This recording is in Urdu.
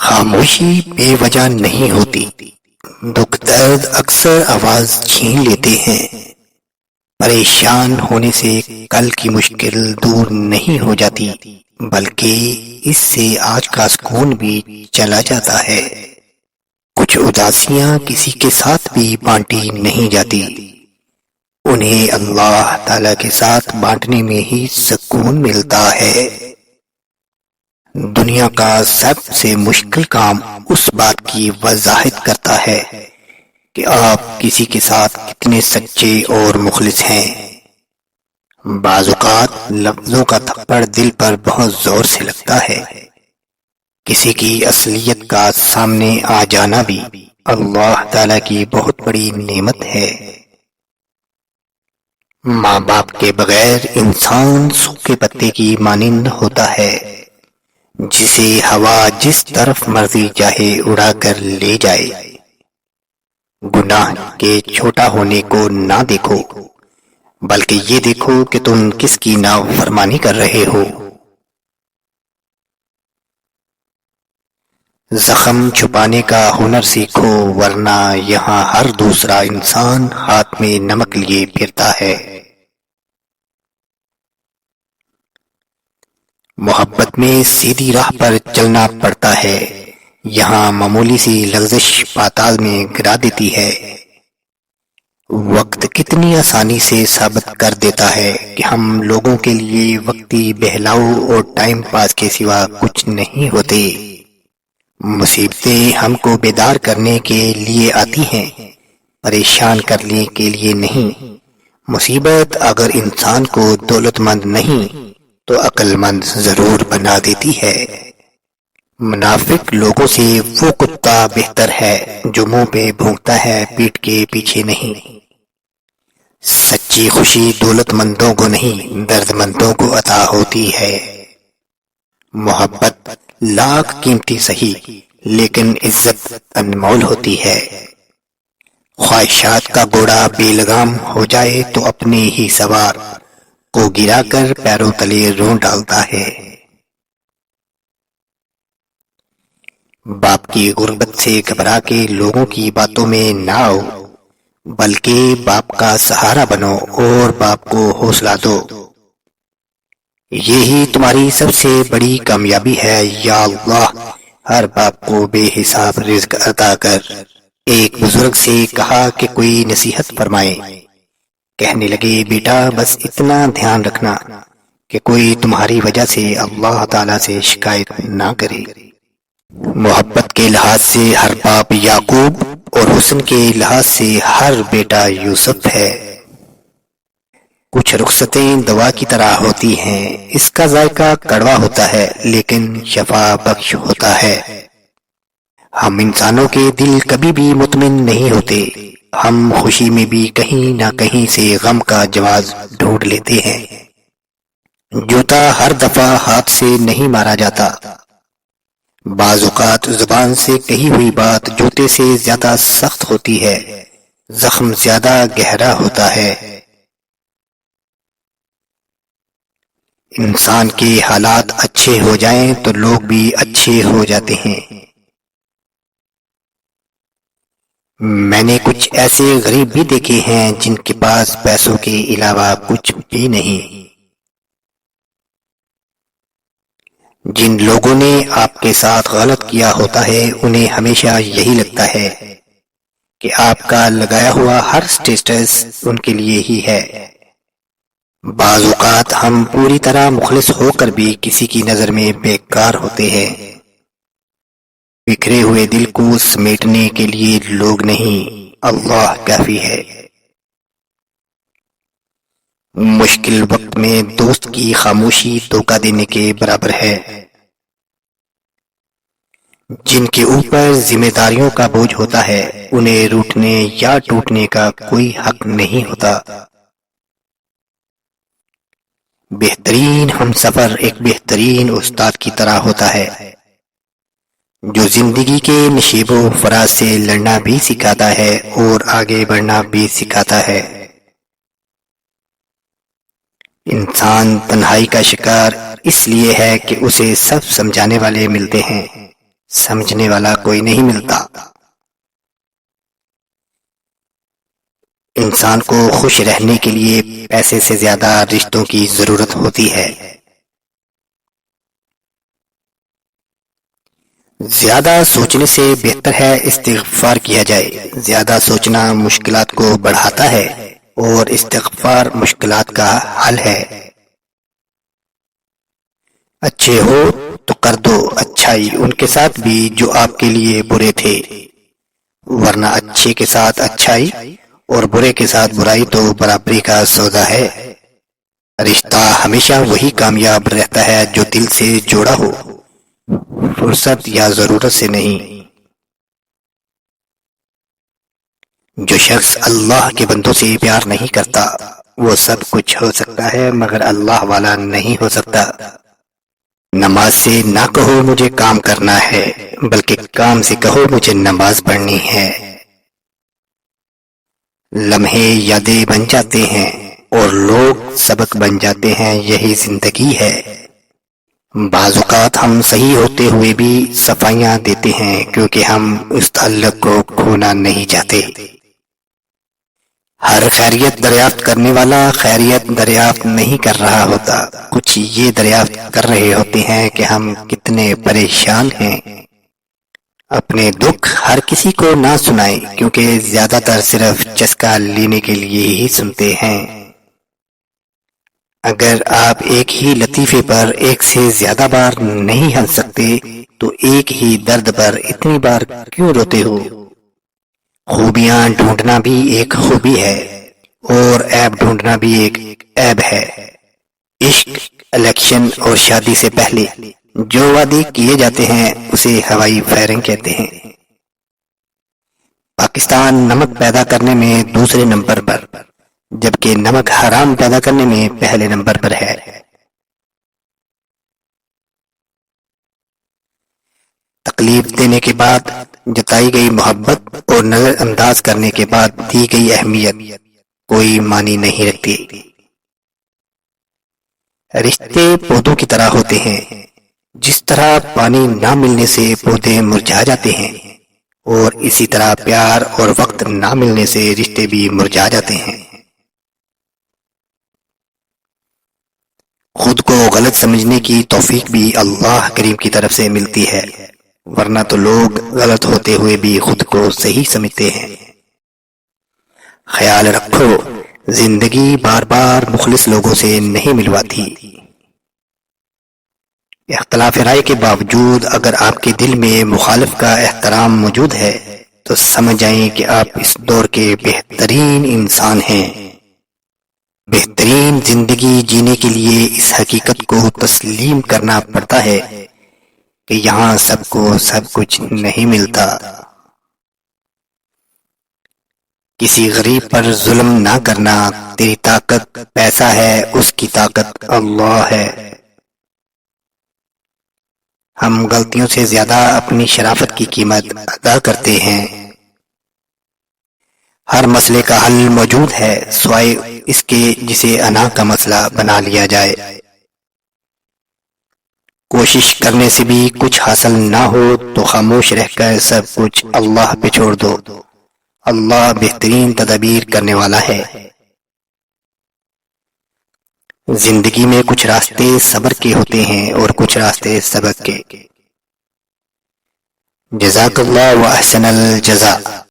خاموشی بے وجہ نہیں ہوتی، دکھ درد اکثر آواز چھین لیتے ہیں۔ پریشان ہونے سے کل کی مشکل دور نہیں ہو جاتی، بلکہ اس سے آج کا سکون بھی چلا جاتا ہے۔ کچھ اداسیاں کسی کے ساتھ بھی بانٹی نہیں جاتی، انہیں اللہ تعالی کے ساتھ بانٹنے میں ہی سکون ملتا ہے۔ دنیا کا سب سے مشکل کام اس بات کی وضاحت کرتا ہے کہ آپ کسی کے ساتھ کتنے سچے اور مخلص ہیں۔ بعض اوقات لفظوں کا تھپڑ دل پر بہت زور سے لگتا ہے۔ کسی کی اصلیت کا سامنے آ جانا بھی اللہ تعالی کی بہت بڑی نعمت ہے۔ ماں باپ کے بغیر انسان سوکھے پتے کی مانند ہوتا ہے، جسے ہوا جس طرف مرضی چاہے اڑا کر لے جائے۔ گناہ کے چھوٹا ہونے کو نہ دیکھو، بلکہ یہ دیکھو کہ تم کس کی نافرمانی کر رہے ہو۔ زخم چھپانے کا ہنر سیکھو، ورنہ یہاں ہر دوسرا انسان ہاتھ میں نمک لیے پھرتا ہے۔ محبت میں سیدھی راہ پر چلنا پڑتا ہے، یہاں معمولی سی لغزش پاتال میں گرا دیتی ہے۔ وقت کتنی آسانی سے ثابت کر دیتا ہے کہ ہم لوگوں کے لیے وقتی بہلاؤ اور ٹائم پاس کے سوا کچھ نہیں ہوتے۔ مصیبتیں ہم کو بیدار کرنے کے لیے آتی ہیں، پریشان کرنے کے لیے نہیں۔ مصیبت اگر انسان کو دولت مند نہیں تو عقل مند ضرور بنا دیتی ہے۔ منافق لوگوں سے وہ کتا بہتر ہے جو منہ پہ بھونکتا ہے، پیٹھ کے پیچھے نہیں۔ سچی خوشی دولت مندوں کو نہیں، درد مندوں کو عطا ہوتی ہے۔ محبت لاکھ قیمتی سہی، لیکن عزت انمول ہوتی ہے۔ خواہشات کا گھوڑا بے لگام ہو جائے تو اپنے ہی سوار کو گرا کر پیروں تلے رون ڈالتا ہے۔ باپ کی غربت سے گھبرا کے لوگوں کی باتوں میں نہ آؤ، بلکہ باپ کا سہارا بنو اور باپ کو حوصلہ دو۔ یہی تمہاری سب سے بڑی کامیابی ہے۔ یا اللہ، ہر باپ کو بے حساب رزق عطا کر۔ ایک بزرگ سے کہا کہ کوئی نصیحت فرمائے۔ کہنے لگے، بیٹا بس اتنا دھیان رکھنا کہ کوئی تمہاری وجہ سے اللہ تعالیٰ سے شکایت نہ کرے۔ محبت کے لحاظ سے ہر باپ یعقوب اور حسن کے لحاظ سے ہر بیٹا یوسف ہے۔ کچھ رخصتیں دوا کی طرح ہوتی ہیں، اس کا ذائقہ کڑوا ہوتا ہے لیکن شفا بخش ہوتا ہے۔ ہم انسانوں کے دل کبھی بھی مطمئن نہیں ہوتے، ہم خوشی میں بھی کہیں نہ کہیں سے غم کا جواز ڈھونڈ لیتے ہیں۔ جوتا ہر دفعہ ہاتھ سے نہیں مارا جاتا، بعض اوقات زبان سے کہی ہوئی بات جوتے سے زیادہ سخت ہوتی ہے، زخم زیادہ گہرا ہوتا ہے۔ انسان کے حالات اچھے ہو جائیں تو لوگ بھی اچھے ہو جاتے ہیں۔ میں نے کچھ ایسے غریب بھی دیکھے ہیں جن کے پاس پیسوں کے علاوہ کچھ بھی نہیں۔ جن لوگوں نے آپ کے ساتھ غلط کیا ہوتا ہے انہیں ہمیشہ یہی لگتا ہے کہ آپ کا لگایا ہوا ہر سٹیٹس ان کے لیے ہی ہے۔ بعض اوقات ہم پوری طرح مخلص ہو کر بھی کسی کی نظر میں بیکار ہوتے ہیں۔ بکھرے ہوئے دل کو سمیٹنے کے لیے لوگ نہیں، اللہ کافی ہے۔ مشکل وقت میں دوست کی خاموشی دھوکہ دینے کے برابر ہے۔ جن کے اوپر ذمہ داریوں کا بوجھ ہوتا ہے انہیں روٹنے یا ٹوٹنے کا کوئی حق نہیں ہوتا۔ بہترین ہم سفر ایک بہترین استاد کی طرح ہوتا ہے، جو زندگی کے نشیب و فراز سے لڑنا بھی سکھاتا ہے اور آگے بڑھنا بھی سکھاتا ہے۔ انسان تنہائی کا شکار اس لیے ہے کہ اسے سب سمجھانے والے ملتے ہیں، سمجھنے والا کوئی نہیں ملتا۔ انسان کو خوش رہنے کے لیے پیسے سے زیادہ رشتوں کی ضرورت ہوتی ہے۔ زیادہ سوچنے سے بہتر ہے استغفار کیا جائے۔ زیادہ سوچنا مشکلات کو بڑھاتا ہے اور استغفار مشکلات کا حل ہے۔ اچھے ہو تو کر دو اچھائی ان کے ساتھ بھی جو آپ کے لیے برے تھے، ورنہ اچھے کے ساتھ اچھائی اور برے کے ساتھ برائی تو برابری کا سودا ہے۔ رشتہ ہمیشہ وہی کامیاب رہتا ہے جو دل سے جوڑا ہو، فرصت یا ضرورت سے نہیں۔ جو شخص اللہ کے بندوں سے پیار نہیں کرتا وہ سب کچھ ہو سکتا ہے مگر اللہ والا نہیں ہو سکتا۔ نماز سے نہ کہو مجھے کام کرنا ہے، بلکہ کام سے کہو مجھے نماز پڑھنی ہے۔ لمحے یادیں بن جاتے ہیں اور لوگ سبق بن جاتے ہیں، یہی زندگی ہے۔ بعض اوقات ہم صحیح ہوتے ہوئے بھی صفائیاں دیتے ہیں کیونکہ ہم اس تعلق کو کھونا نہیں چاہتے۔ ہر خیریت دریافت کرنے والا خیریت دریافت نہیں کر رہا ہوتا، کچھ یہ دریافت کر رہے ہوتے ہیں کہ ہم کتنے پریشان ہیں۔ اپنے دکھ ہر کسی کو نہ سنائیں کیونکہ زیادہ تر صرف چسکا لینے کے لیے ہی سنتے ہیں۔ اگر آپ ایک ہی لطیفے پر ایک سے زیادہ بار نہیں ہنس سکتے تو ایک ہی درد پر اتنی بار کیوں روتے ہو؟ خوبیاں ڈھونڈنا بھی ایک خوبی ہے اور عیب ڈھونڈنا بھی ایک عیب ہے۔ عشق، الیکشن اور شادی سے پہلے جو وعدے کیے جاتے ہیں اسے ہوائی فائرنگ کہتے ہیں۔ پاکستان نمک پیدا کرنے میں دوسرے نمبر پر، جبکہ نمک حرام پیدا کرنے میں پہلے نمبر پر ہے۔ تکلیف دینے کے بعد جتائی گئی محبت اور نظر انداز کرنے کے بعد دی گئی اہمیت کوئی معنی نہیں رکھتی۔ رشتے پودوں کی طرح ہوتے ہیں، جس طرح پانی نہ ملنے سے پودے مرجھا جاتے ہیں، اور اسی طرح پیار اور وقت نہ ملنے سے رشتے بھی مرجھا جاتے ہیں۔ خود کو غلط سمجھنے کی توفیق بھی اللہ کریم کی طرف سے ملتی ہے، ورنہ تو لوگ غلط ہوتے ہوئے بھی خود کو صحیح سمجھتے ہیں۔ خیال رکھو، زندگی بار بار مخلص لوگوں سے نہیں ملواتی۔ اختلاف رائے کے باوجود اگر آپ کے دل میں مخالف کا احترام موجود ہے تو سمجھ جائیں کہ آپ اس دور کے بہترین انسان ہیں۔ بہترین زندگی جینے کے لیے اس حقیقت کو تسلیم کرنا پڑتا ہے کہ یہاں سب کو سب کچھ نہیں ملتا۔ کسی غریب پر ظلم نہ کرنا، تیری طاقت پیسہ ہے، اس کی طاقت اللہ ہے۔ ہم غلطیوں سے زیادہ اپنی شرافت کی قیمت ادا کرتے ہیں۔ ہر مسئلے کا حل موجود ہے سوائے اس کے جسے انا کا مسئلہ بنا لیا جائے۔ کوشش کرنے سے بھی کچھ حاصل نہ ہو تو خاموش رہ کر سب کچھ اللہ پہ چھوڑ دو، اللہ بہترین تدابیر کرنے والا ہے۔ زندگی میں کچھ راستے صبر کے ہوتے ہیں اور کچھ راستے سبق کے۔ جزاک اللہ و احسن الجزا۔